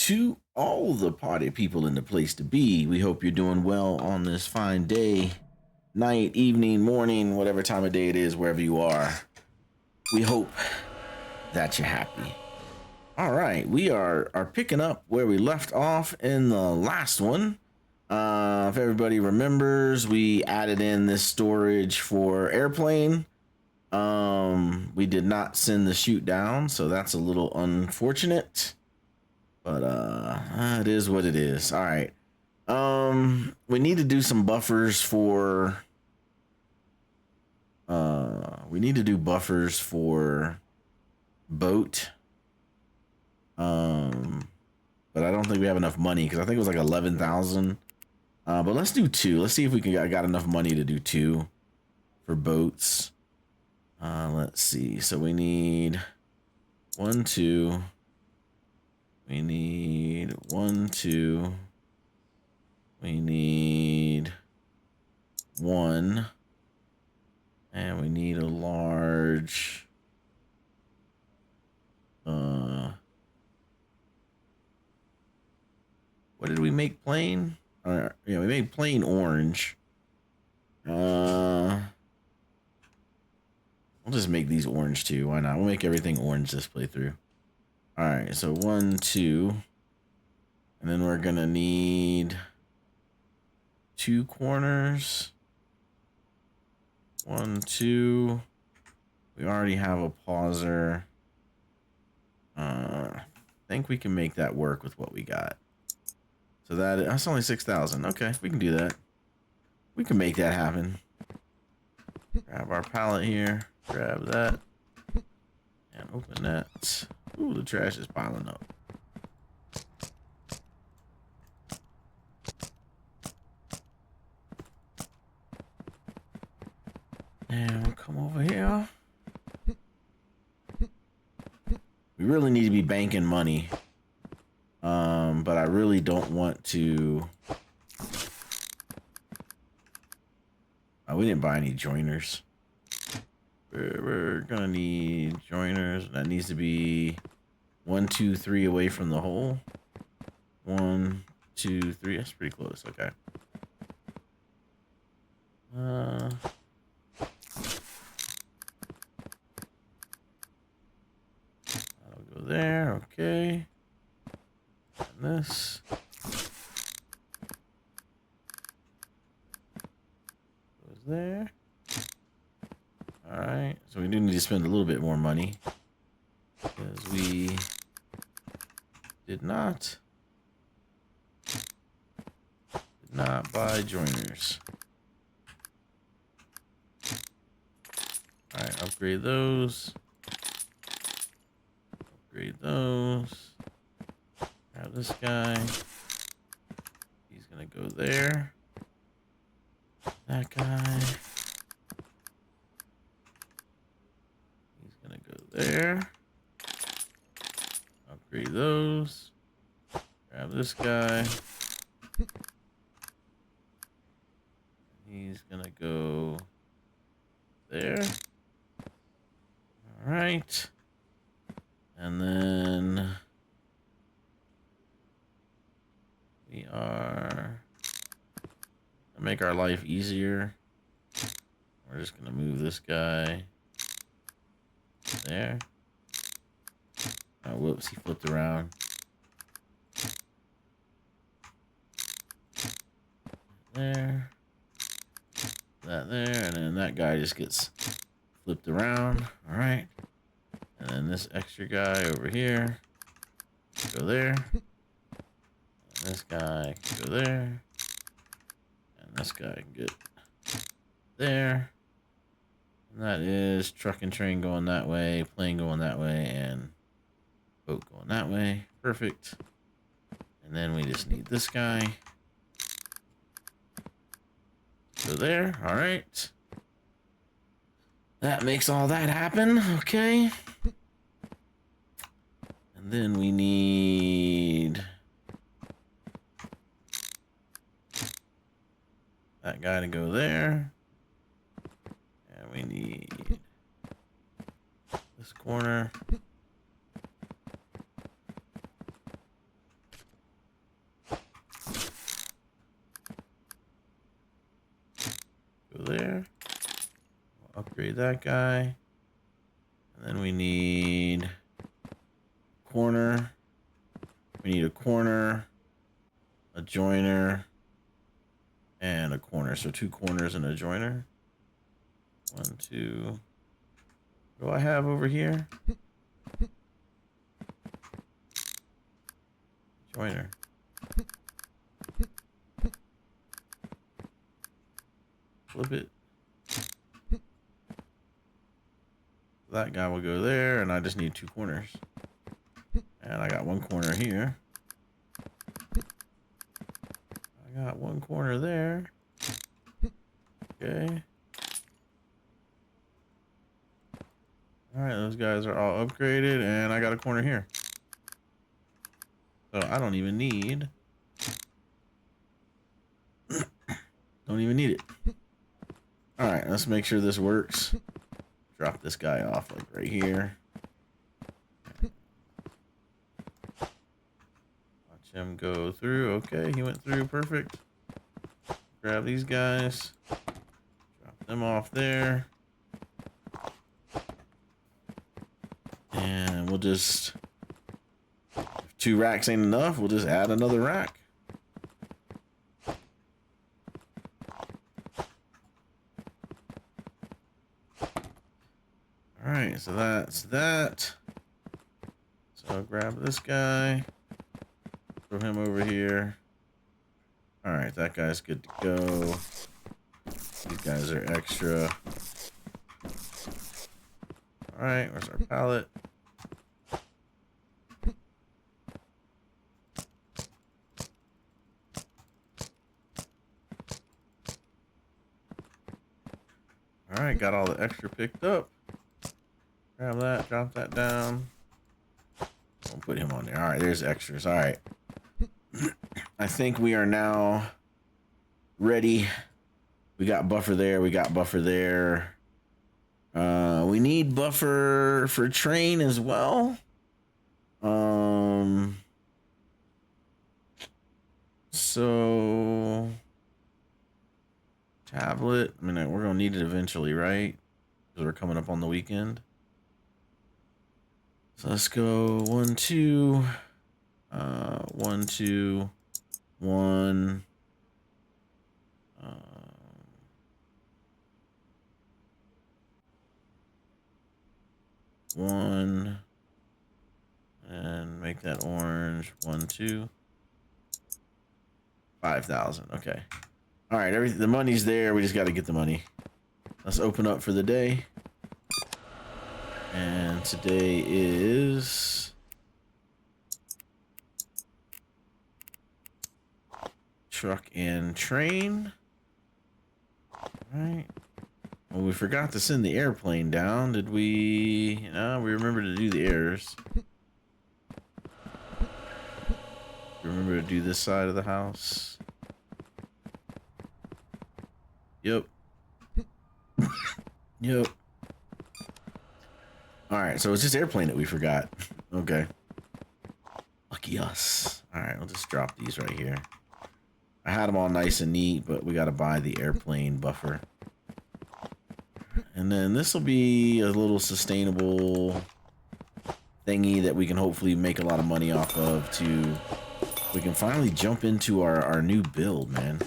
to all the party people in the place to be. We hope you're doing well on this fine day, night, evening, morning, whatever time of day it is, wherever you are. We hope that you're happy. All right, we are picking up where we left off in the last one. If everybody remembers, we added in this storage for airplane. We did not send the chute down, so that's a little unfortunate. But it is what it is. All right. We need to do some buffers for we need to do buffers for boat. But I don't think we have enough money because I think it was like 11,000. But let's do two. Let's see if we got enough money to do two for boats. Let's see. So we need 1, 2. We need 1, 2. We need 1. And we need a large. What did we make plain? Yeah, we made plain orange. We'll just make these orange too. Why not? We'll make everything orange this playthrough. All right, so 1, 2. And then we're gonna need 2 corners. 1, 2. We already have a pauser. I think we can make that work with what we got. So that's only 6,000. Okay, we can do that. We can make that happen. Grab our pallet here. Grab that. And open that. Ooh, the trash is piling up. And we'll come over here. We really need to be banking money. But I really don't want to. We didn't buy any joiners. We're gonna need joiners. That needs to be 1, 2, 3 away from the hole. 1, 2, 3. That's pretty close. Okay. That'll go there. Okay. And this goes there. All right. So we do need to spend a little bit more money because we did not buy joiners. All right, upgrade those. Upgrade those. Grab this guy. He's gonna go there. That guy. He's gonna go there. Upgrade those. Grab this guy. He's gonna go there. All right. And then we are to make our life easier. We're just gonna move this guy there. Oh, whoops, he flipped around. There. That there, and then that guy just gets flipped around. All right. And then this extra guy over here, go there. And this guy can go there. And this guy can get there. And that is truck and train going that way, plane going that way, and boat going that way. Perfect. And then we just need this guy. Go there. All right. That makes all that happen. Okay. And then we need that guy to go there. And we need this corner upgrade that guy. And then we need corner. We need a corner, a joiner, and a corner. So 2 corners and a joiner. 1, 2. What do I have over here? Joiner. Flip it. That guy will go there, and I just need 2 corners. And I got 1 corner here. I got 1 corner there. Okay. Alright, those guys are all upgraded, and I got a corner here. So I don't even need... don't even need it. Alright, let's make sure this works. Drop this guy off like right here. Watch him go through. Okay, he went through. Perfect. Grab these guys. Drop them off there. And we'll just... if 2 racks ain't enough, we'll just add another rack. Alright, so that's that. So I'll grab this guy. Throw him over here. Alright, that guy's good to go. These guys are extra. Alright, where's our pallet? Alright, got all the extra picked up. Grab that, drop that down. We'll put him on there. Alright, there's extras. Alright. I think we are now ready. We got buffer there. We got buffer there. We need buffer for train as well. So tablet. I mean, we're gonna need it eventually, right? Because we're coming up on the weekend. So let's go 1, 2, 1, 2, 1. 1 and make that orange. 1, 2. 5,000. Okay. All right. Everything. The money's there. We just got to get the money. Let's open up for the day. And today is truck and train. All right. Well, we forgot to send the airplane down. Did we? No, we remember to do the airs. Remember to do this side of the house. Yep. Yep. Alright, so it's just airplane that we forgot. Okay. Lucky us. Alright, we'll just drop these right here. I had them all nice and neat, but we gotta buy the airplane buffer. And then this will be a little sustainable thingy that we can hopefully make a lot of money off of to... we can finally jump into our new build, man.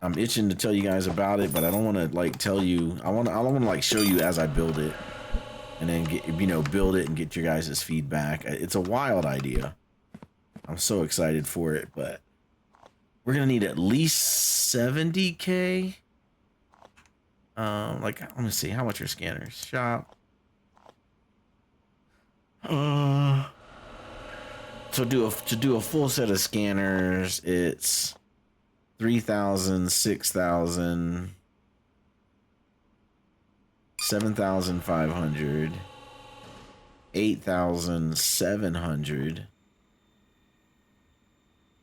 I'm itching to tell you guys about it, but I don't want to like tell you. I don't want to like show you as I build it, and then get build it and get your guys' feedback. It's a wild idea. I'm so excited for it, but we're gonna need at least 70K. Like let me see, how much are scanners? Shop. So to do a full set of scanners, it's 3,000, 6,000, 7,500, 8,700.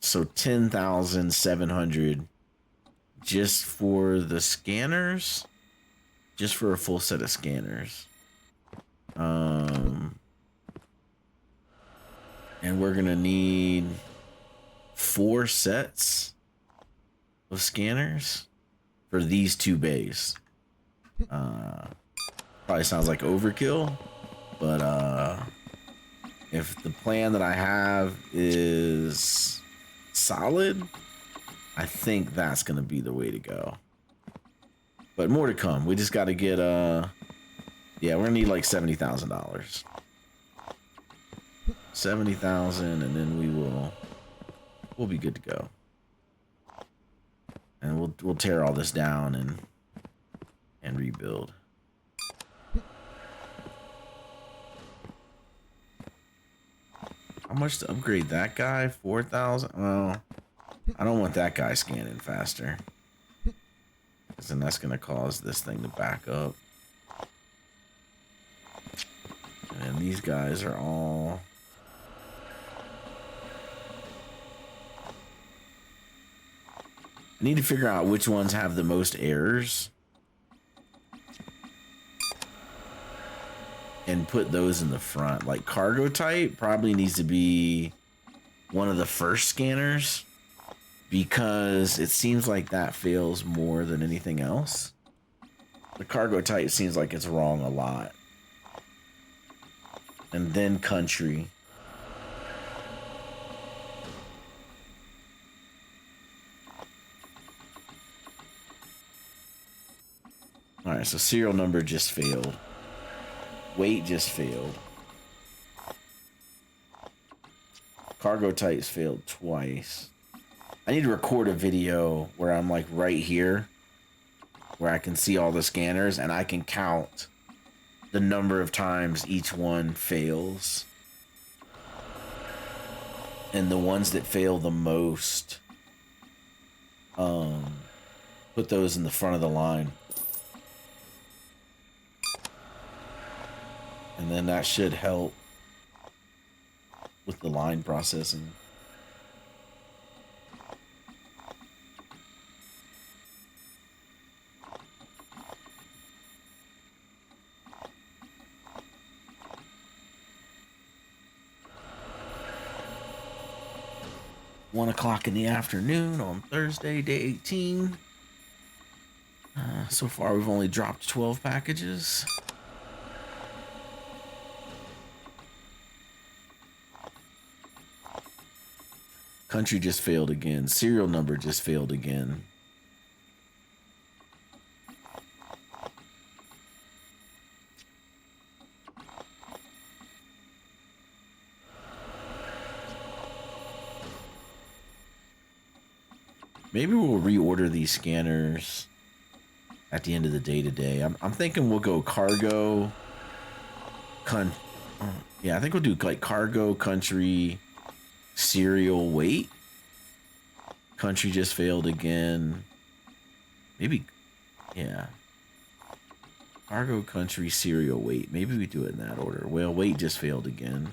So 10,700 just for the scanners, just for a full set of scanners. And we're gonna need 4 sets of scanners for these 2 bays. Probably sounds like overkill, but if the plan that I have is solid, I think that's gonna be the way to go. But more to come. We just got to get yeah, we're gonna need like $70,000. 70,000, and then we'll be good to go. And we'll tear all this down and rebuild. How much to upgrade that guy? 4,000? Oh, I don't want that guy scanning faster, because then that's gonna cause this thing to back up. And these guys are all... I need to figure out which ones have the most errors and put those in the front. Like cargo type probably needs to be one of the first scanners, because it seems like that fails more than anything else. The cargo type seems like it's wrong a lot. And then country. All right, so serial number just failed. Weight just failed. Cargo types failed twice. I need to record a video where I'm like right here, where I can see all the scanners and I can count the number of times each one fails. And the ones that fail the most, put those in the front of the line. And then that should help with the line processing. One o'clock in the afternoon on Thursday, day 18. So far, we've only dropped 12 packages. Country just failed again. Serial number just failed again. Maybe we'll reorder these scanners at the end of the day today. I'm thinking we'll go cargo, yeah, I think we'll do like cargo, country, serial, weight. Country just failed again. Maybe, yeah. Cargo, country, serial, weight. Maybe we do it in that order. Well, weight just failed again.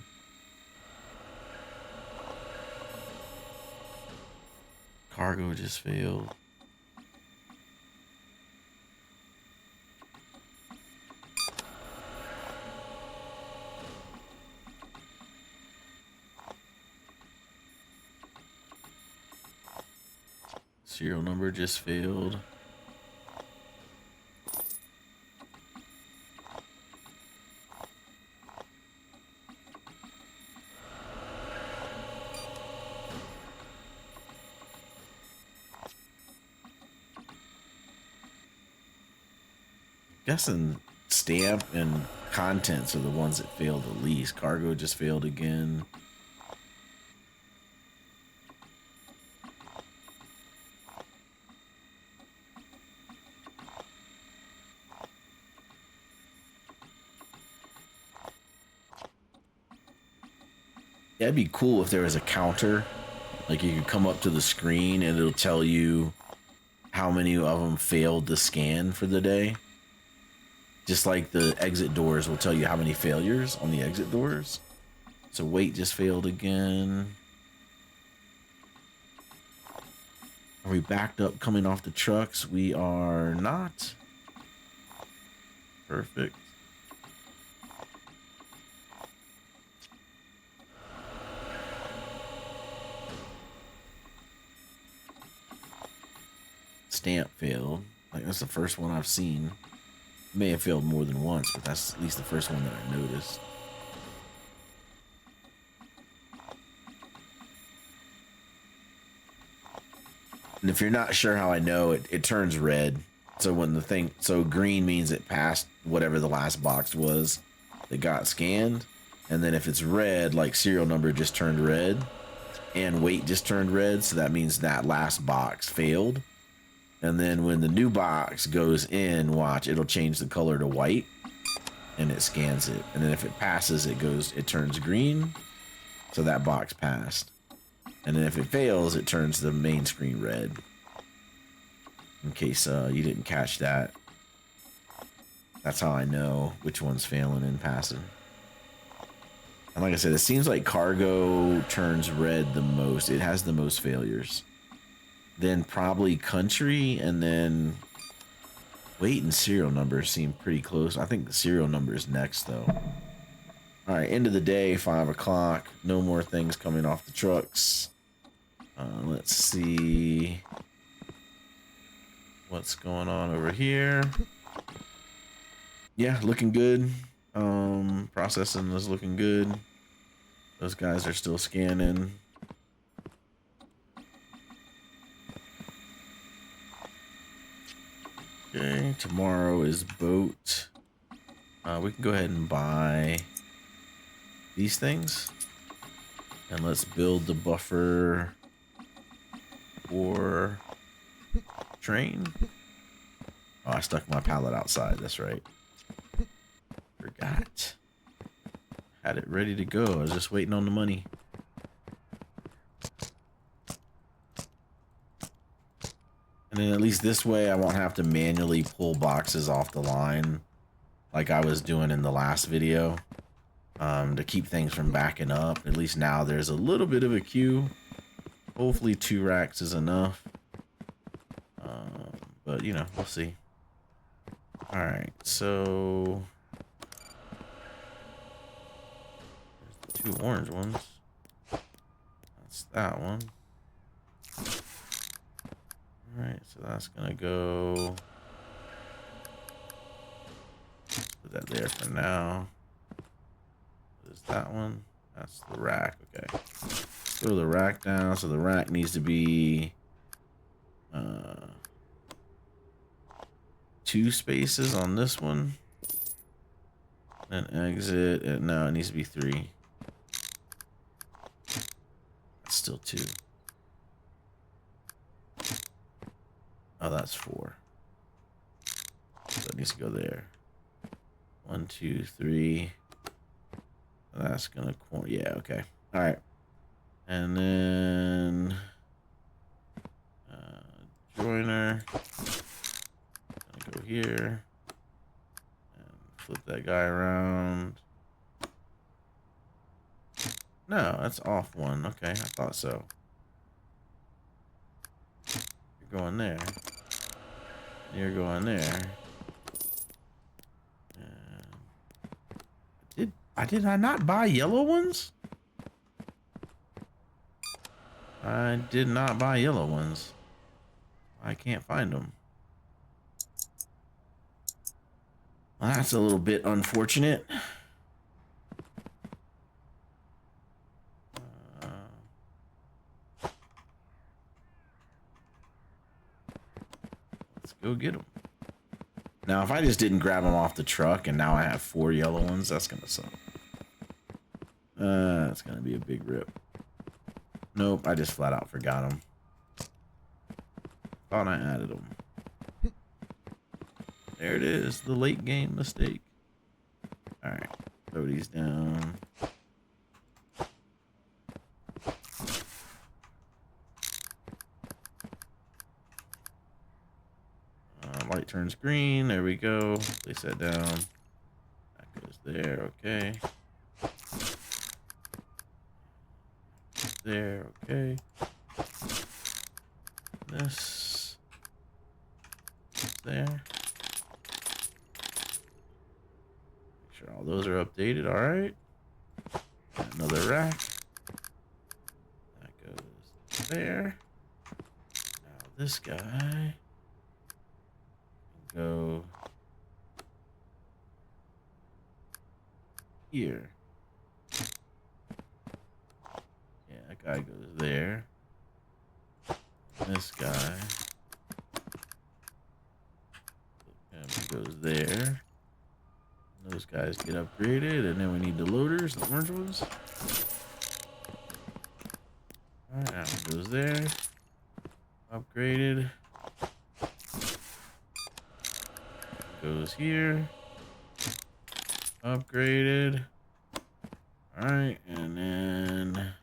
Cargo just failed. Serial number just failed. Guessing stamp and contents are the ones that failed the least. Cargo just failed again. Yeah, it'd be cool if there was a counter. Like you could come up to the screen and it'll tell you how many of them failed the scan for the day. Just like the exit doors will tell you how many failures on the exit doors. So weight just failed again. Are we backed up coming off the trucks? We are not. Perfect. Stamp failed. Like that's the first one I've seen. May have failed more than once, but that's at least the first one that I noticed. And if you're not sure how I know, it turns red. So when the thing, so green means it passed whatever the last box was that got scanned. And then if it's red, like serial number just turned red and weight just turned red. So that means that last box failed. And then when the new box goes in, watch, it'll change the color to white and it scans it. And then if it passes, it turns green. So that box passed. And then if it fails, it turns the main screen red. In case you didn't catch that. That's how I know which one's failing and passing. And like I said, it seems like cargo turns red the most. It has the most failures. Then probably country, and then weight and serial numbers seem pretty close. I think the serial number is next, though. All right, end of the day, 5 o'clock. No more things coming off the trucks. Let's see what's going on over here. Yeah, looking good. Processing is looking good. Those guys are still scanning. Okay, tomorrow is boat. We can go ahead and buy these things. And let's build the buffer for train. Oh, I stuck my pallet outside, that's right. Forgot. Had it ready to go. I was just waiting on the money. And then at least this way I won't have to manually pull boxes off the line like I was doing in the last video to keep things from backing up. At least now there's a little bit of a queue. Hopefully 2 racks is enough. But, you know, we'll see. Alright, so... there's the 2 orange ones. That's that one. Alright, so that's gonna go... put that there for now. What is that one? That's the rack, okay. Throw the rack down, so the rack needs to be... 2 spaces on this one. And exit, and no, it needs to be 3. That's still 2. Oh, that's 4. So it needs to go there. 1, 2, 3. That's gonna, yeah, okay. All right. And then joiner. Gonna go here and flip that guy around. No, that's off 1. Okay, I thought so. You're going there. You're going there. Did I not buy yellow ones? I did not buy yellow ones. I can't find them. Well, that's a little bit unfortunate. Let's go get them. Now, if I just didn't grab them off the truck and now I have 4 yellow ones, that's gonna suck. That's gonna be a big rip. Nope, I just flat out forgot them. Thought I added them. There it is, the late game mistake. All right, throw these down. Light turns green. There we go. Place that down. That goes there. Okay. There. Okay. This. There. Make sure all those are updated. All right. Another rack. That goes there. Now this guy. Go here. Yeah, that guy goes there. This guy. He goes there. Those guys get upgraded, and then we need the loaders, the orange ones. Alright, that one goes there. Upgraded. Goes here. Upgraded. Alright, and then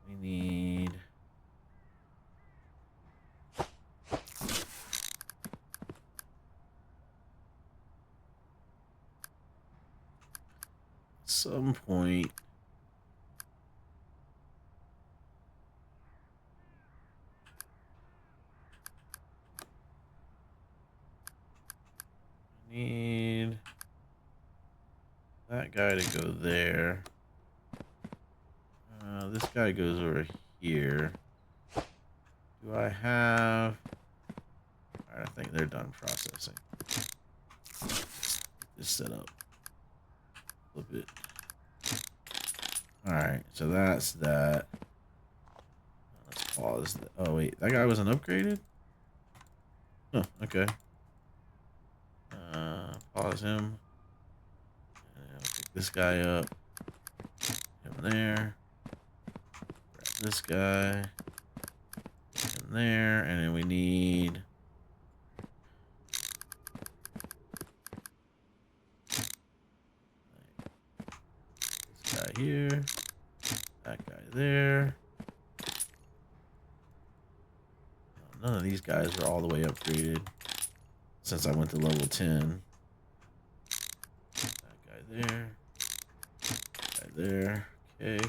we need some point need that guy to go there. This guy goes over here. Do I have... Alright, I think they're done processing. Just set up. Flip it. Alright, so that's that. Let's pause that. Oh wait, that guy wasn't upgraded? Oh, okay. Pause him. And I'll pick this guy up. Him there. Grab this guy. Put him there. And then we need... this guy here. That guy there. None of these guys are all the way upgraded since I went to level 10. That guy there. That guy there. Okay.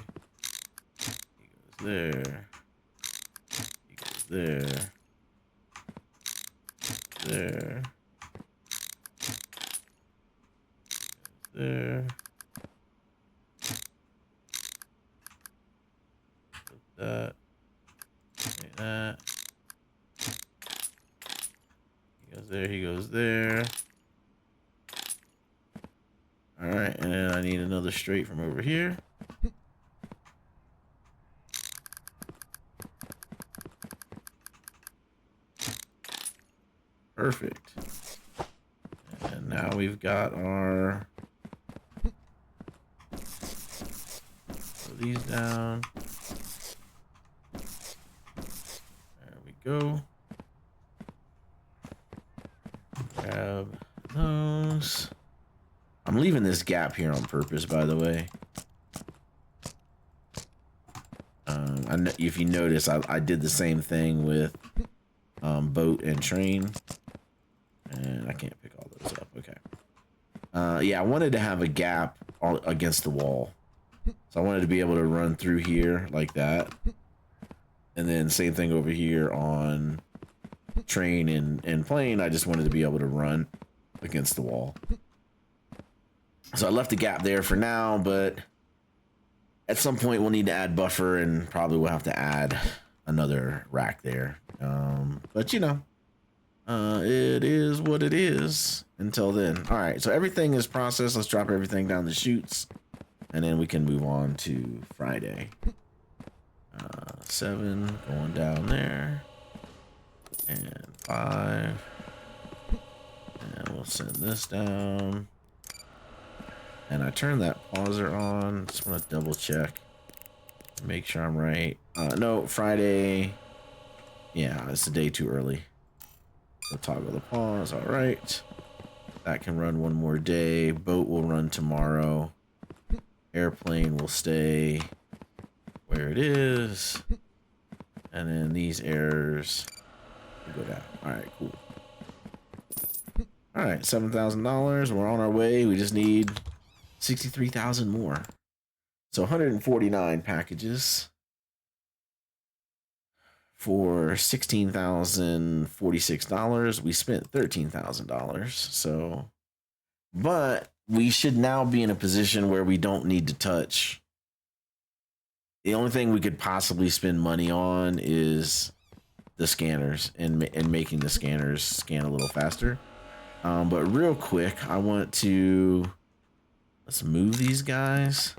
He goes there. He goes there. There. There. Put that. Like that. He goes there, he goes there. Alright, and then I need another straight from over here. Perfect. And now we've got our... Put these down. There we go. Grab those. I'm leaving this gap here on purpose, by the way. If you notice, I did the same thing with boat and train. And I can't pick all those up. Okay. Yeah, I wanted to have a gap against the wall. So I wanted to be able to run through here like that. And then same thing over here on train and plane. I just wanted to be able to run against the wall. So I left the gap there for now, but at some point we'll need to add buffer and probably we'll have to add another rack there. But you know, it is what it is until then. All right, so everything is processed. Let's drop everything down the chutes and then we can move on to Friday. 7 going down there and 5, and we'll send this down. And I turned that pauser on. Just want to double check, make sure I'm right. No, Friday. Yeah, it's a day too early. So toggle the pause. All right. That can run one more day. Boat will run tomorrow. Airplane will stay where it is. And then these errors will go down. All right, cool. All right, $7,000. We're on our way. We just need 63,000 more. So 149 packages for $16,046. We spent $13,000. So, but we should now be in a position where we don't need to touch. The only thing we could possibly spend money on is the scanners and making the scanners scan a little faster. But real quick, I want to, let's move these guys.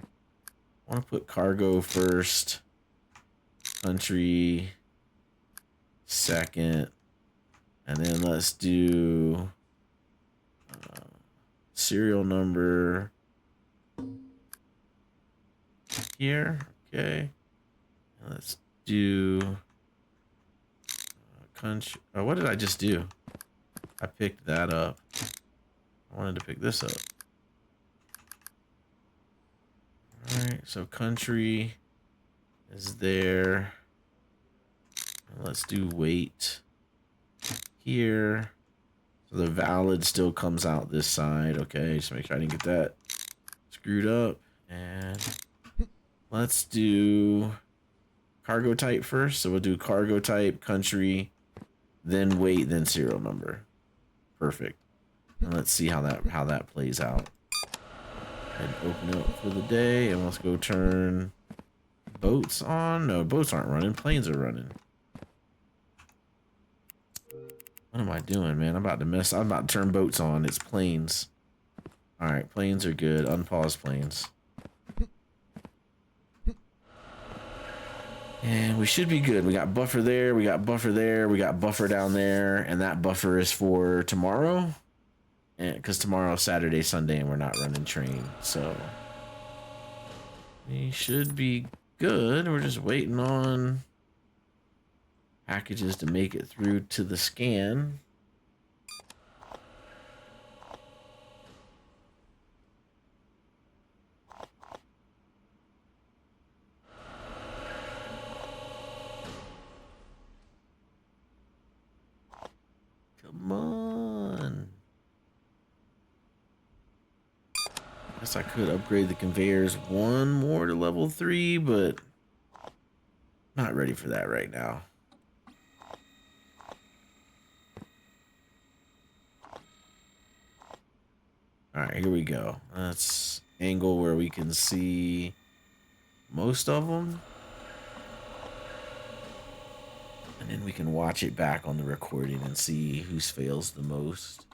I want to put cargo first, country second, and then let's do serial number here. Okay. Let's do country. Oh, what did I just do? I picked that up. I wanted to pick this up. All right, so country is there. Let's do weight here. So the valid still comes out this side. Okay, just make sure I didn't get that screwed up. And let's do cargo type first. So we'll do cargo type, country, then weight, then serial number. Perfect. And let's see how that plays out. And open up for the day, and let's go turn boats on. No, boats aren't running. Planes are running. What am I doing, man? I'm about to turn boats on. It's planes. All right, planes are good. Unpause planes. And we should be good. We got buffer there. We got buffer there. We got buffer down there, and that buffer is for tomorrow. And because tomorrow's Saturday, Sunday, and we're not running train, so we should be good. We're just waiting on packages to make it through to the scan. Come on. Guess I could upgrade the conveyors one more to level 3, but not ready for that right now. All right, here we go. Let's angle where we can see most of them. And then we can watch it back on the recording and see whose fails the most.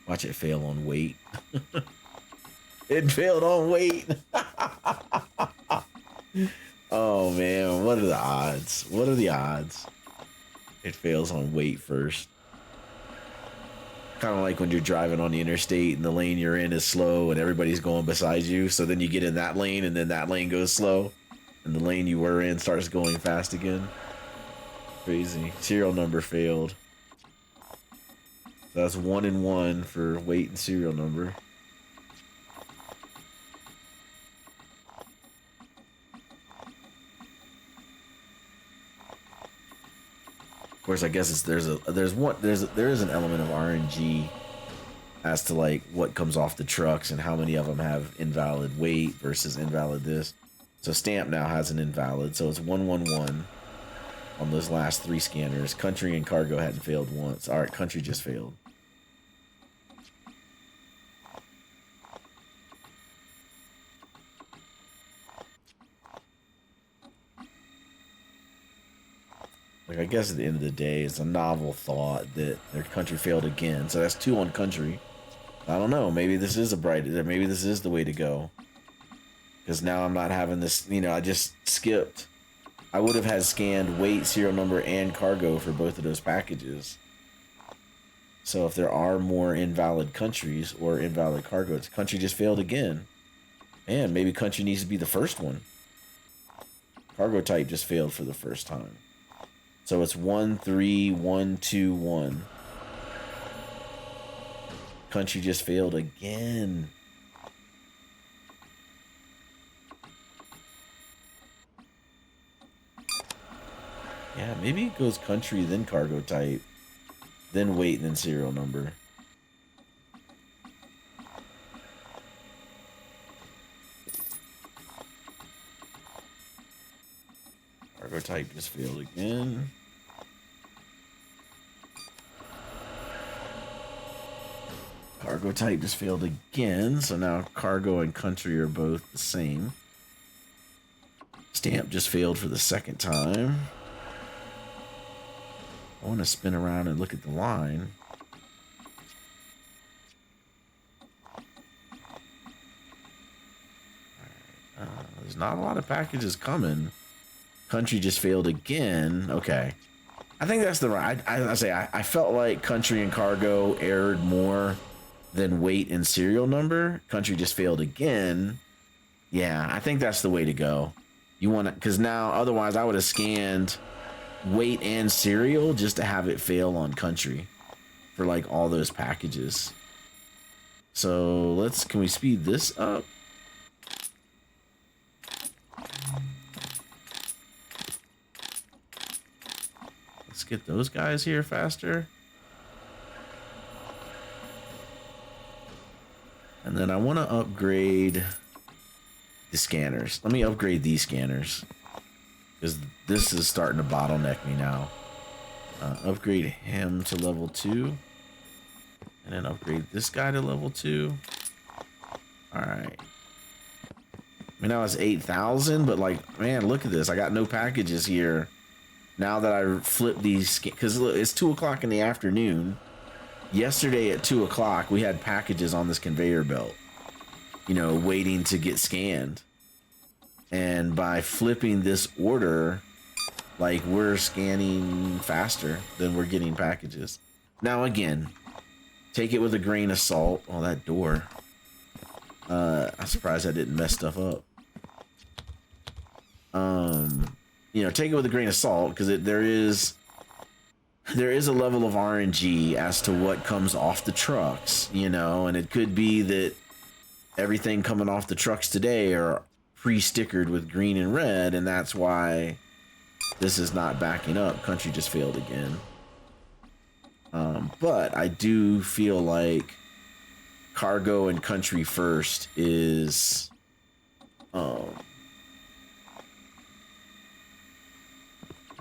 Watch it fail on weight. It failed on weight. Oh man, what are the odds? What are the odds? It fails on weight first. Kind of like when you're driving on the interstate and the lane you're in is slow and everybody's going beside you. So then you get in that lane and then that lane goes slow. And the lane you were in starts going fast again. Crazy. Serial number failed. So that's 1 and 1 for weight and serial number. Of course, I guess there is an element of RNG as to like what comes off the trucks and how many of them have invalid weight versus invalid this. So Stamp now has an invalid, so it's 111 on those last 3 scanners. Country and cargo hadn't failed once. All right, country just failed. Like, I guess at the end of the day, it's a novel thought that their country failed again. So that's 2 on country. I don't know. Maybe this is maybe this is the way to go. Because now I'm not having this, you know, I just skipped. I would have had scanned weight, serial number, and cargo for both of those packages. So if there are more invalid countries or invalid cargo, it's country just failed again. Man, maybe country needs to be the first one. Cargo type just failed for the first time. So it's 1, 3, 1, 2, 1. Country just failed again. Yeah, maybe it goes country, then cargo type, then weight, and then serial number. Cargo type just failed again. Cargo type just failed again, so now cargo and country are both the same. Stamp just failed for the second time. I want to spin around and look at the line. There's not a lot of packages coming. Country just failed again. Okay. I think that's the right. I felt like country and cargo erred more than weight and serial number. Country just failed again. Yeah, I think that's the way to go. You want to, because now otherwise I would have scanned weight and serial just to have it fail on country for like all those packages. So can we speed this up? Let's get those guys here faster. And then I want to upgrade the scanners. Let me upgrade these scanners, because this is starting to bottleneck me now. Upgrade him to level 2. And then upgrade this guy to level 2. Alright. I mean, now it's 8,000, but like, man, look at this. I got no packages here. Now that I flip these, because it's 2 o'clock in the afternoon. Yesterday at 2 o'clock, we had packages on this conveyor belt, you know, waiting to get scanned. And by flipping this order, like, we're scanning faster than we're getting packages. Now, again, take it with a grain of salt. Oh, that door. I'm surprised I didn't mess stuff up. You know, take it with a grain of salt, because there is a level of RNG as to what comes off the trucks, you know, and it could be that everything coming off the trucks today are pre-stickered with green and red, and that's why this is not backing up. Country just failed again. But I do feel like cargo and country first is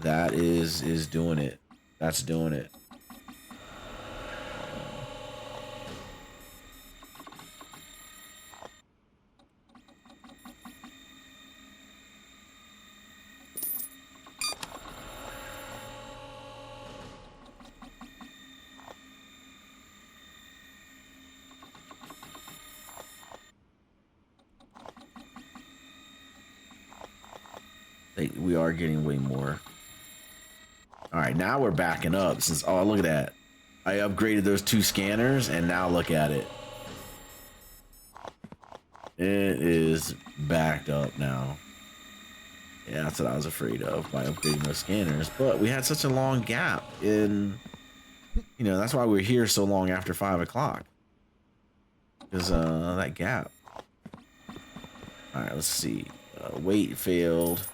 that is doing it. That's doing it. We are getting way more. All right, now we're backing up. Since, oh, look at that. I upgraded those 2 scanners, and now look at it. It is backed up now. Yeah, that's what I was afraid of by upgrading those scanners. But we had such a long gap in, you know, that's why we're here so long after 5 o'clock. Because that gap. All right, let's see. Weight failed.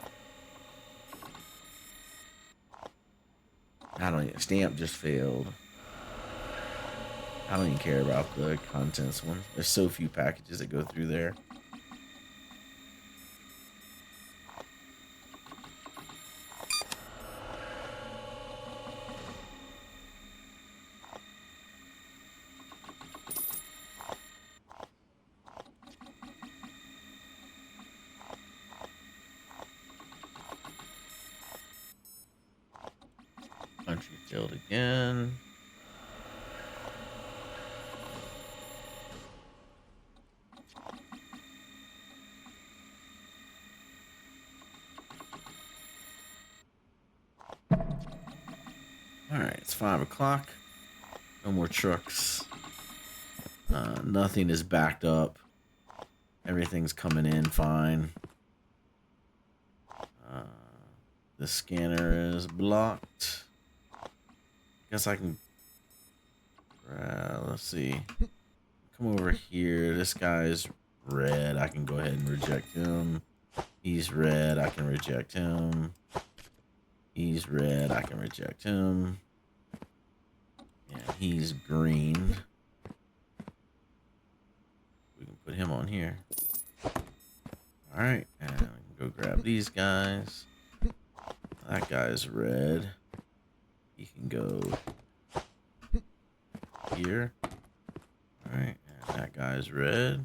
I don't even, stamp just failed. I don't even care about the contents one. There's so few packages that go through there. Country failed again. All right, it's 5 o'clock. No more trucks. Nothing is backed up. Everything's coming in fine. The scanner is blocked. Guess I can. Let's see. Come over here. This guy's red. I can go ahead and reject him. He's red. I can reject him. He's red. I can reject him. Yeah, he's green. We can put him on here. All right, and we can go grab these guys. That guy's red. He can go here. All right, and that guy's red.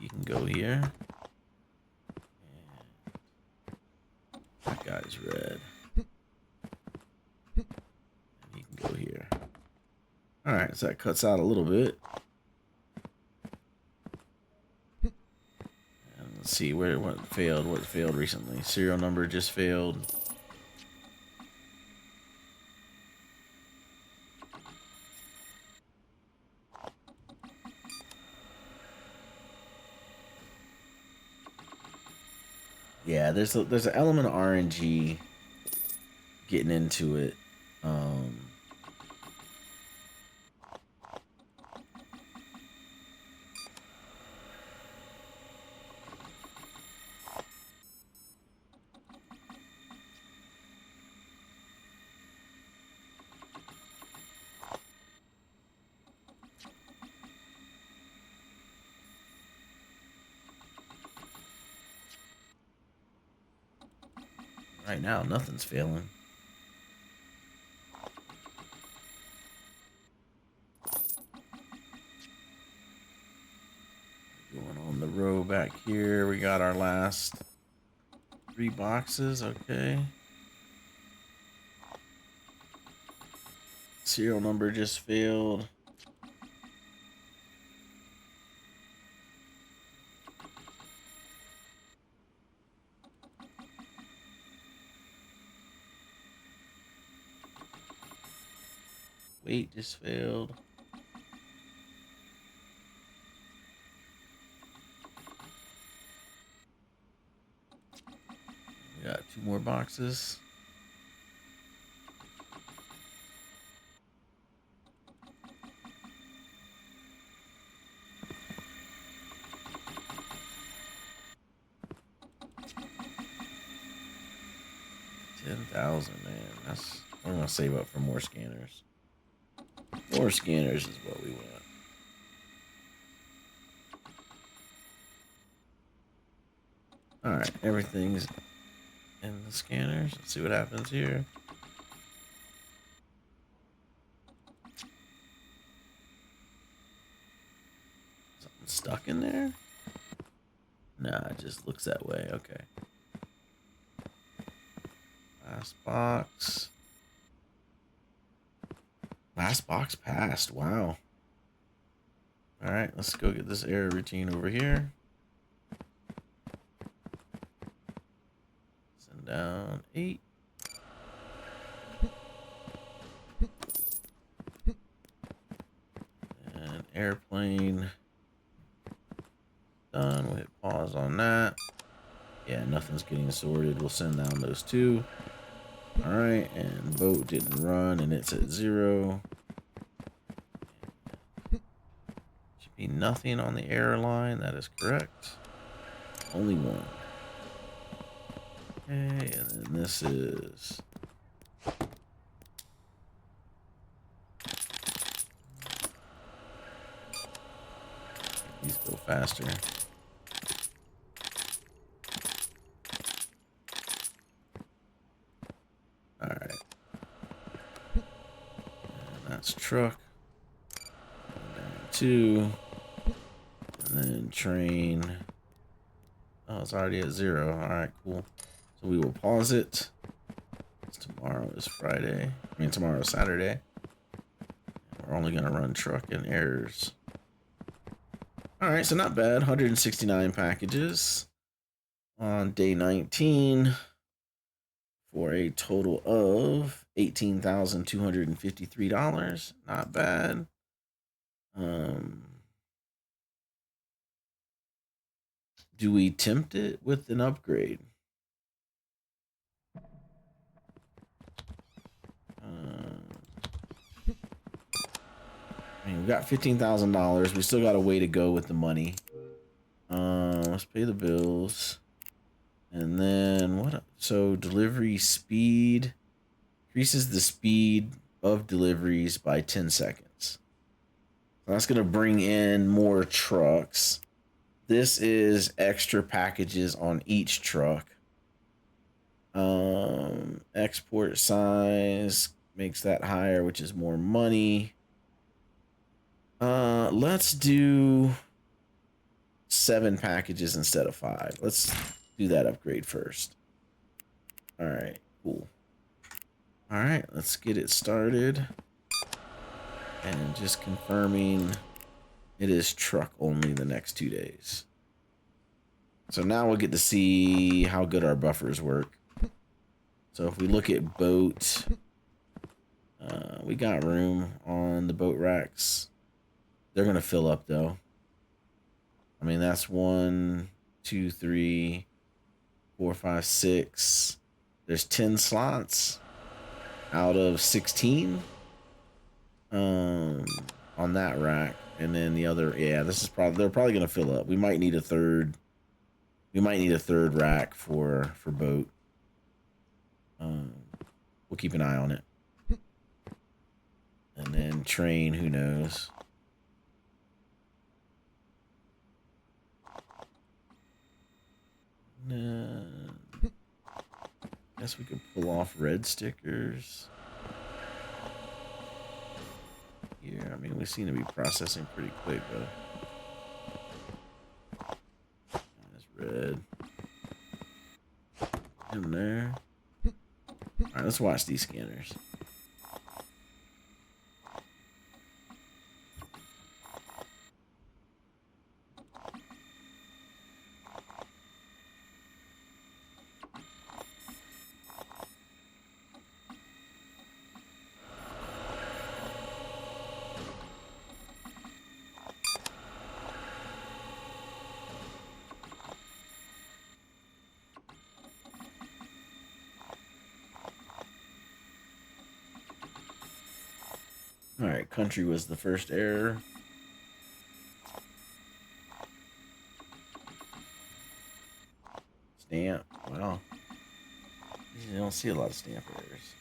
He can go here. And guy's red. And he can go here. All right, so that cuts out a little bit. And let's see what failed. What failed recently? Serial number just failed. Yeah, there's an element of RNG getting into it. Right now, nothing's failing. Going on the row back here, we got our last 3 boxes. Okay. Serial number just failed. Weight just failed. We got 2 more boxes. $10,000, man. We're gonna save up for more scanners. More scanners is what we want. All right, everything's in the scanners. Let's see what happens here. Something stuck in there? Nah, it just looks that way. Okay. Last box. Last box passed. Wow. All right, let's go get this error routine over here. Send down 8. And airplane. Done. We'll hit pause on that. Yeah, nothing's getting sorted. We'll send down those 2. All right, and boat didn't run, and it's at 0. Should be nothing on the error line. That is correct. Only 1. Okay, and then this is... These go faster. All right. And that's truck. Down 2. And then train. Oh, it's already at 0. All right, cool. So we will pause it. Tomorrow is Friday. I mean, tomorrow is Saturday. We're only going to run truck and errors. All right, so not bad. 169 packages on day 19 for a total of $18,253. Not bad. Do we tempt it with an upgrade? I mean, we got $15,000. We still got a way to go with the money. Let's pay the bills. And then what? So delivery speed increases the speed of deliveries by 10 seconds. So that's going to bring in more trucks. This is extra packages on each truck. Export size makes that higher, which is more money. Let's do 7 packages instead of 5. Let's do that upgrade first. All right, cool. All right, let's get it started. And just confirming it is truck only the next 2 days. So now we'll get to see how good our buffers work. So if we look at boat, we got room on the boat racks. They're gonna fill up though. I mean, that's 1, 2, 3, 4, 5, 6. There's 10 slots out of 16 on that rack, and then the other, yeah, this is probably, they're probably gonna fill up. We might need a third. We might need a third rack for boat. We'll keep an eye on it. And then train, who knows? Guess we could pull off red stickers. Yeah, I mean, we seem to be processing pretty quick, though. That's red. In there. Alright, let's watch these scanners. Alright, country was the first error. Stamp. Wow. You don't see a lot of stamp errors.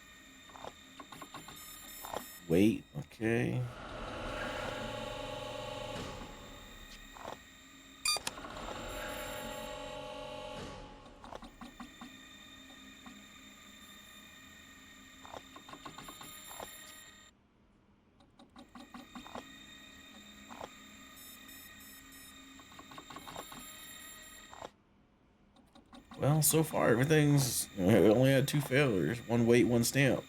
Wait, okay. Well, so far everything's, we only had 2 failures. 1 wait, 1 stamp.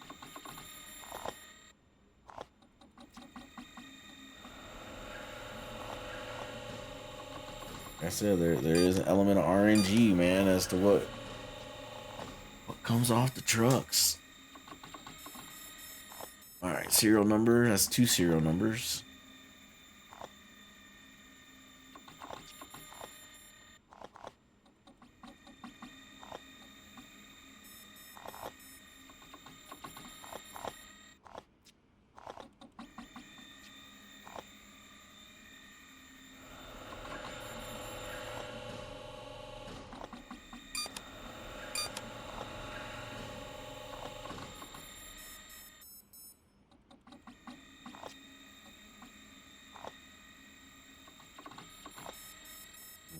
Like I said, there is an element of RNG, man, as to what comes off the trucks. Alright, serial number, that's 2 serial numbers.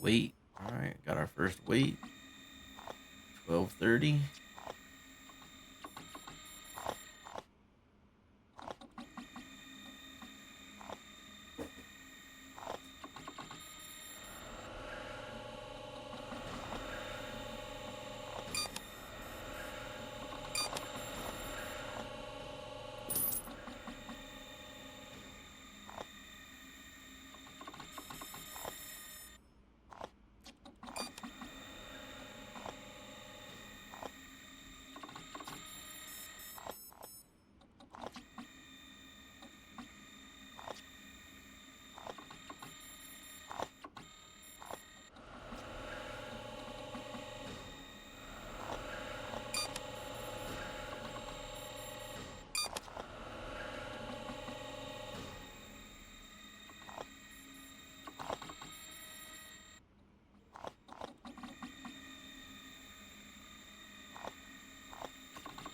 Wait. Alright, got our first wait. 12:30.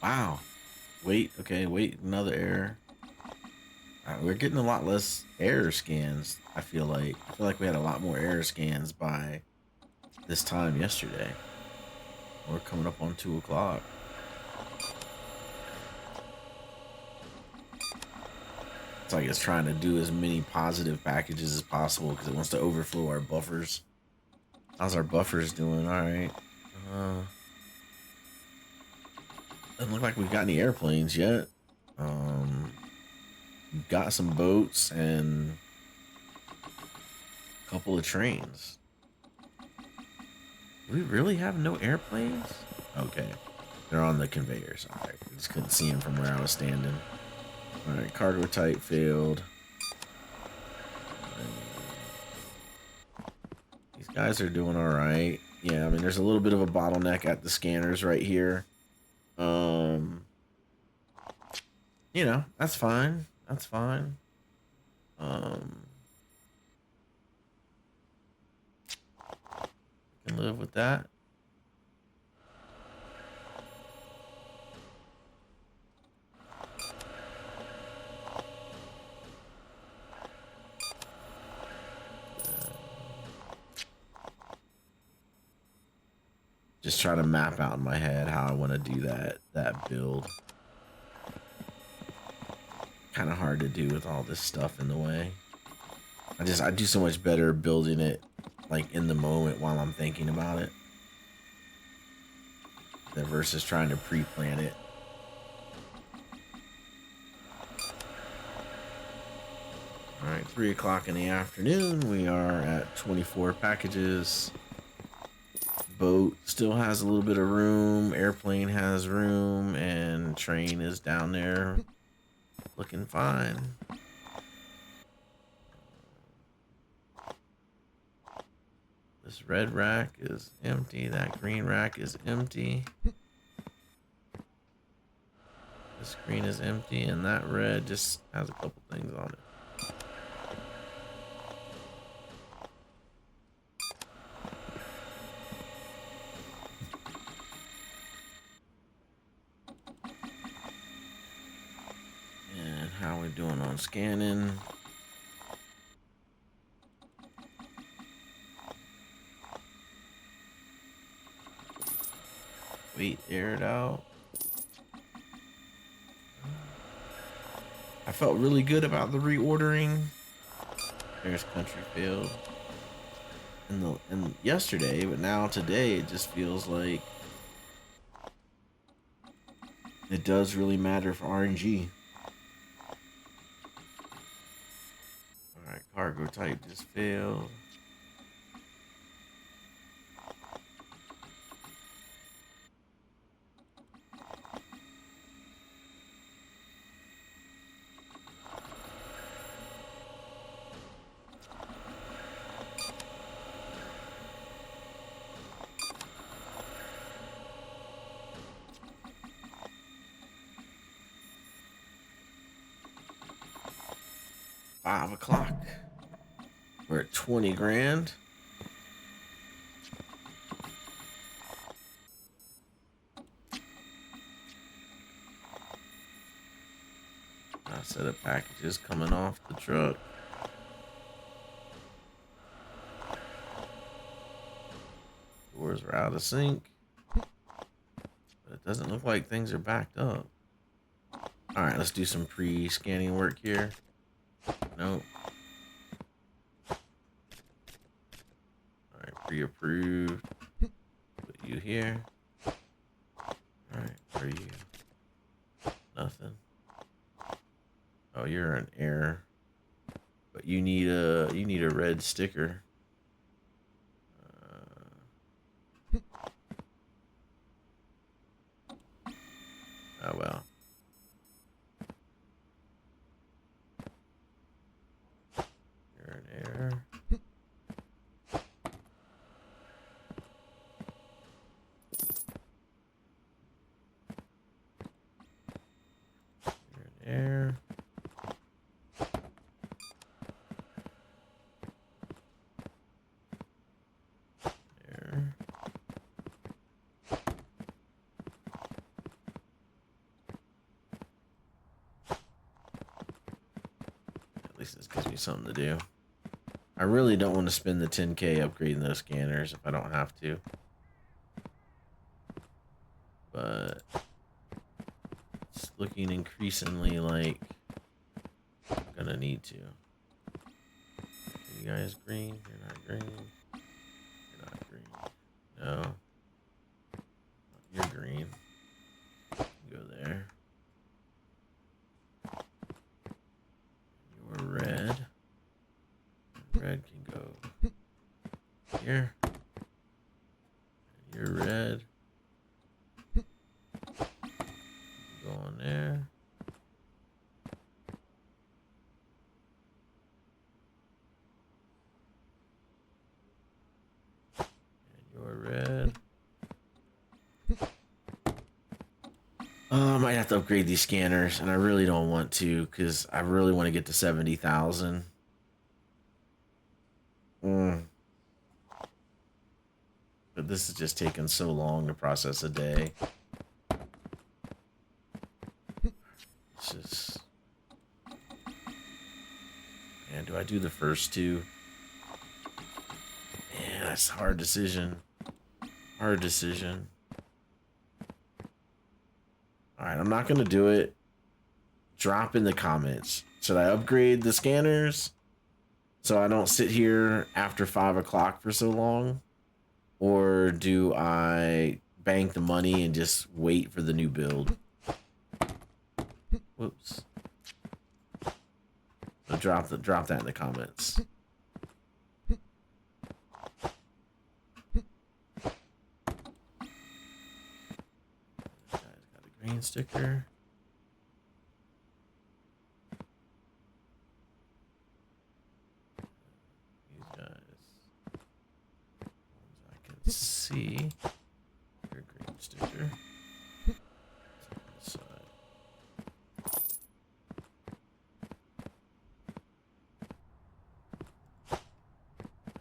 Wow. Wait, okay, wait, another error. We're getting a lot less error scans, I feel like. I feel like we had a lot more error scans by this time yesterday. We're coming up on 2 o'clock. It's like it's trying to do as many positive packages as possible because it wants to overflow our buffers. How's our buffers doing? All right. Doesn't look like we've got any airplanes yet. We've got some boats and a couple of trains. Do we really have no airplanes? Okay. They're on the conveyors. Alright. I just couldn't see them from where I was standing. Alright, cargo type failed. These guys are doing alright. Yeah, I mean, there's a little bit of a bottleneck at the scanners right here. You know, that's fine. That's fine. Can live with that. Just trying to map out in my head how I want to do that build. Kind of hard to do with all this stuff in the way. I do so much better building it like in the moment while I'm thinking about it than versus trying to pre-plan it. All right, 3 o'clock in the afternoon. We are at 24 packages. Boat still has a little bit of room. Airplane has room, and train is down there looking fine. This red rack is empty. That green rack is empty. This green is empty, and that red just has a couple things on it. And how we doing on scanning? Wait, air it out. I felt really good about the reordering. There's country field. And yesterday, but now today it just feels like it does really matter for RNG. Alright, cargo type just failed. $5 o'clock. We're at 20 grand. A set of packages coming off the truck. Doors are out of sync. But it doesn't look like things are backed up. Alright, let's do some pre-scanning work here. Nope. Alright, pre-approved. Put you here. Alright, where are you? Nothing. Oh, you're an error. But you need a red sticker. Oh well. You're an error. You're an error. At least this gives me something to do. I really don't want to spend the 10K upgrading those scanners if I don't have to. But it's looking increasingly like I'm gonna need to. Are you guys green? You're not green. You're not green. No. You're green. Go red can go here. Your red. Go on there. And your red. I might have to upgrade these scanners, and I really don't want to because I really want to get to 70,000. But this is just taking so long to process a day. It's just... Man, do I do the first two? Man, that's a hard decision. Hard decision. Alright, I'm not going to do it. Drop in the comments. Should I upgrade the scanners so I don't sit here after 5 o'clock for so long? Or do I bank the money and just wait for the new build? Whoops. So drop that in the comments. Green sticker. These guys, ones I can see. Your green sticker. This side.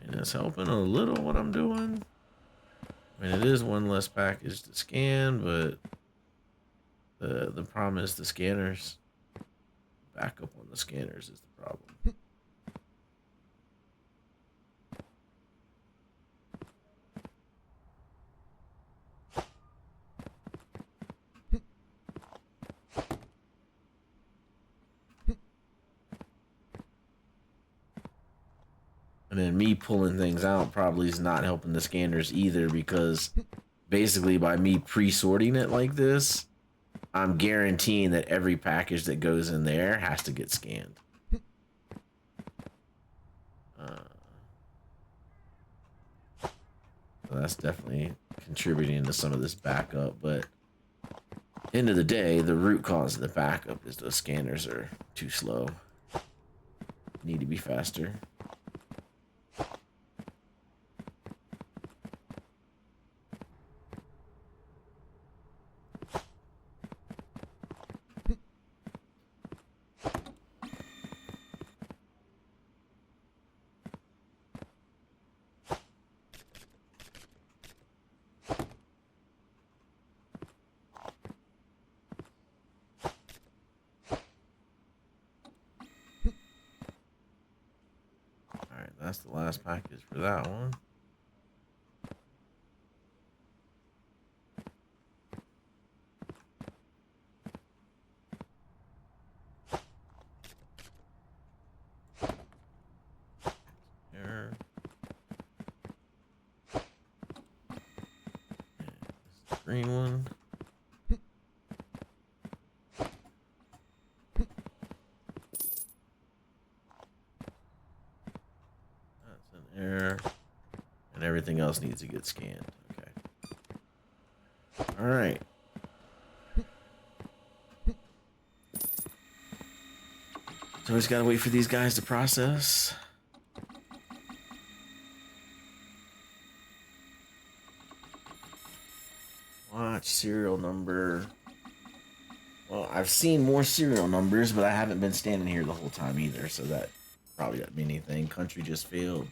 And it's helping a little what I'm doing. I mean, it is one less package to scan, but the problem is the scanners. Backup on the scanners is the problem. And then me pulling things out probably is not helping the scanners either, because basically by me pre-sorting it like this, I'm guaranteeing that every package that goes in there has to get scanned. So that's definitely contributing to some of this backup, but end of the day, the root cause of the backup is those scanners are too slow. Need to be faster. That's the last package for that one. Here. And this is the green one. There, and everything else needs to get scanned. Okay. All right. So we just gotta wait for these guys to process. Watch serial number. Well, I've seen more serial numbers, but I haven't been standing here the whole time either, so that probably doesn't mean anything. Country just failed.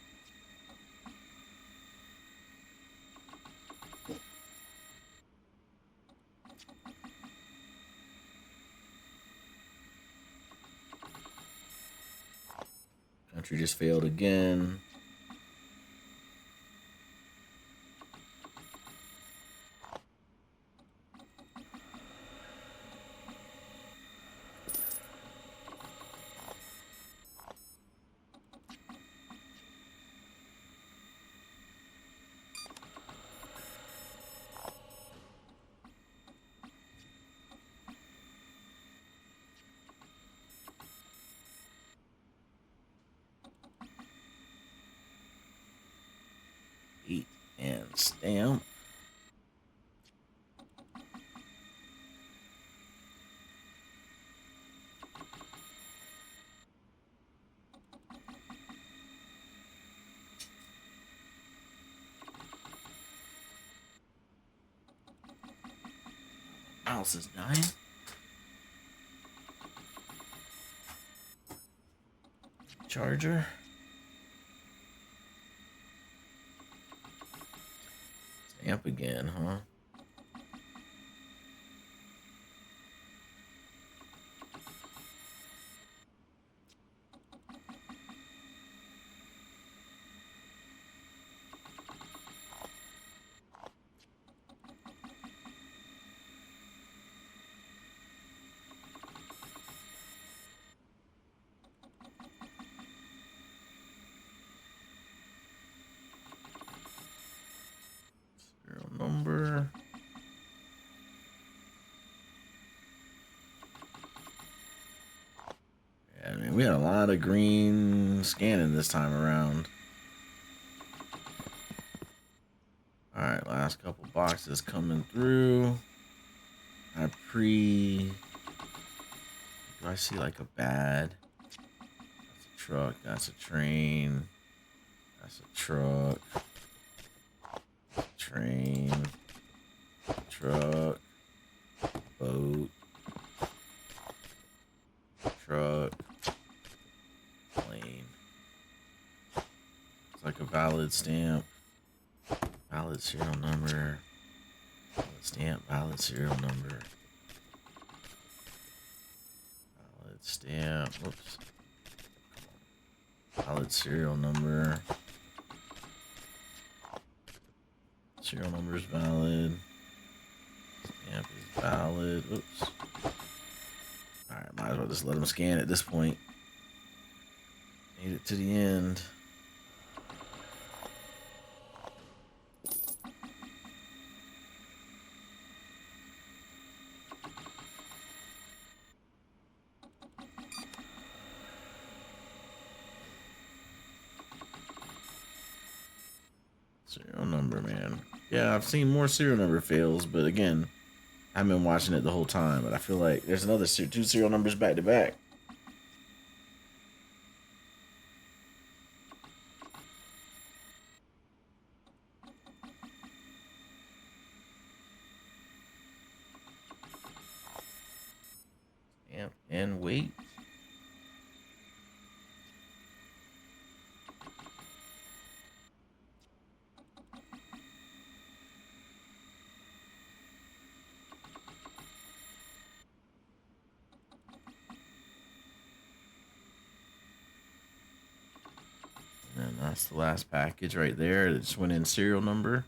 Country just failed again. Stamp. Mouse is dying. Charger. Stamp again, huh? Serial number. Yeah, I mean, we had a lot of green scanning this time around. All right, last couple boxes coming through. Do I see like a bad? That's a truck. That's a train. That's a truck. Train. Truck. Boat. Truck. Plane. It's like a valid stamp. Valid serial number. Valid stamp. Valid serial number. Valid stamp. Whoops. Valid serial number. Serial number is valid. Stamp is valid. Oops. Alright, might as well just let them scan at this point. Made it to the end. Serial number, man. Yeah, I've seen more serial number fails, but again, I've been watching it the whole time, but I feel like there's another two serial numbers back to back. And wait. And that's the last package right there. It just went in serial number.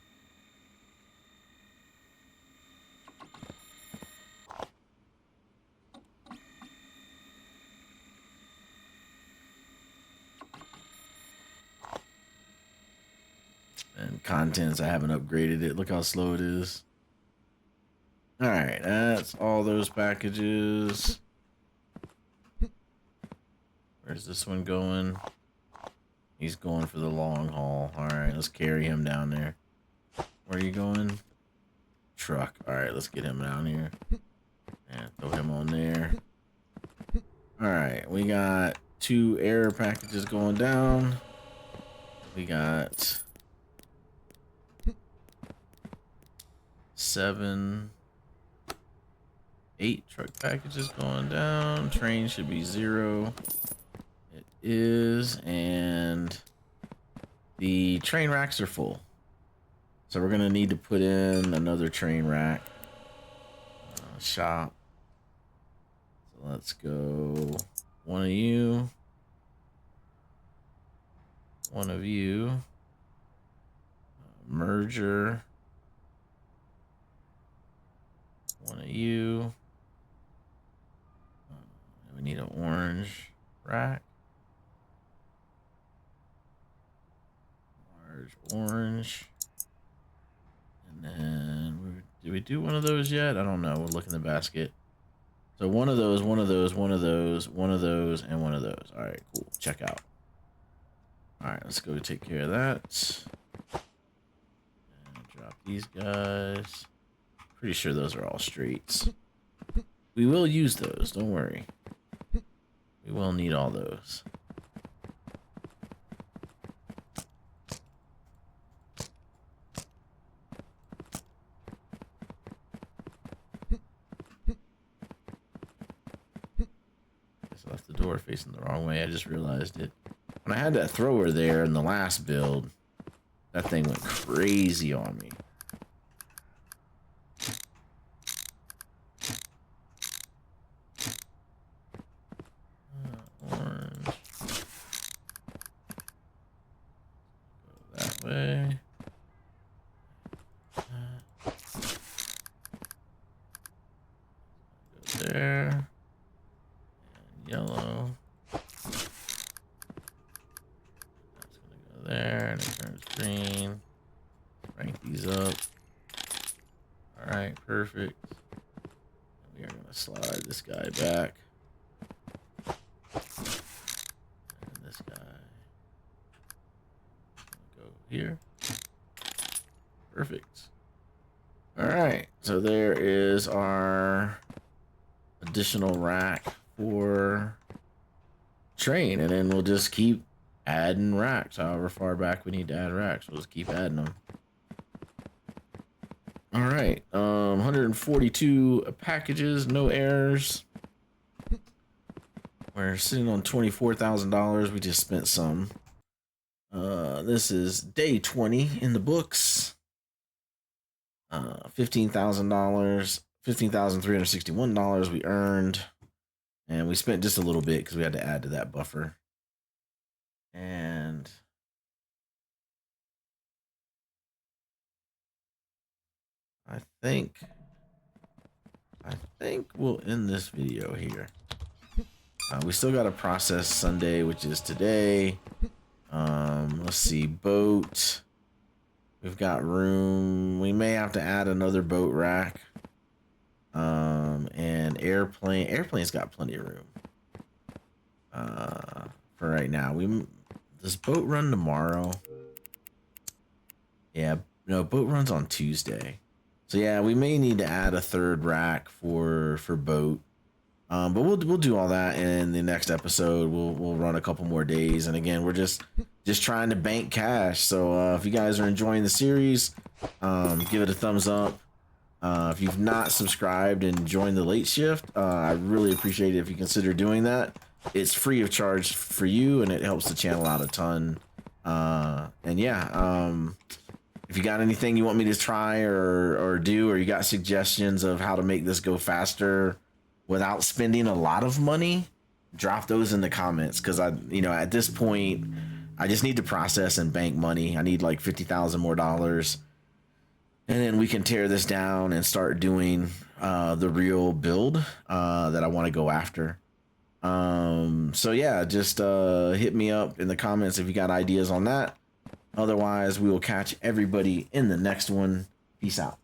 And contents, I haven't upgraded it. Look how slow it is. All right, that's all those packages. Where's this one going? He's going for the long haul. All right, let's carry him down there. Where are you going? Truck. All right, let's get him down here. And throw him on there. All right, we got 2 air packages going down. We got 8 truck packages going down. Train should be 0. It is, and the train racks are full. So we're gonna need to put in another train rack. Shop. So let's go. One of you. One of you. Merger. One of you. We need an orange rack. Large orange. And then, did we do one of those yet? I don't know. We'll look in the basket. So one of those, one of those, one of those, one of those, and one of those. All right, cool. Check out. All right, let's go take care of that. And Drop these guys. Pretty sure those are all straights. We will use those, don't worry. We will need all those. I left the door facing the wrong way. I just realized it. When I had that thrower there in the last build, that thing went crazy on me. Orange. Go that way. Go there. And yellow. That's gonna go there, and it turns green. Rank these up. Alright, perfect. And we are gonna slide this guy back. And this guy go here. Perfect. Alright, so there is our additional rack for train, and then we'll just keep adding racks however far back we need to add racks. We'll just keep adding them. All right, 142 packages, no errors. We're sitting on $24,000. We just spent some. This is day 20 in the books. $15,000, $15,361 we earned, and we spent just a little bit because we had to add to that buffer. And I think we'll end this video here. We still got to process Sunday, which is today. Let's see, boat. We've got room. We may have to add another boat rack. And airplane. Airplane's got plenty of room. For right now. Does boat run tomorrow? Yeah, no, boat runs on Tuesday. So yeah, we may need to add a third rack for boat. But we'll do all that in the next episode. We'll run a couple more days, and again, we're just trying to bank cash. So if you guys are enjoying the series, give it a thumbs up. If you've not subscribed and joined the late shift, I really appreciate it if you consider doing that. It's free of charge for you, and it helps the channel out a ton. And yeah, if you got anything you want me to try or do, or you got suggestions of how to make this go faster without spending a lot of money, drop those in the comments, because at this point, I just need to process and bank money. I need like $50,000 more, and then we can tear this down and start doing the real build that I want to go after. So yeah, just hit me up in the comments if you got ideas on that. Otherwise, we will catch everybody in the next one. Peace out.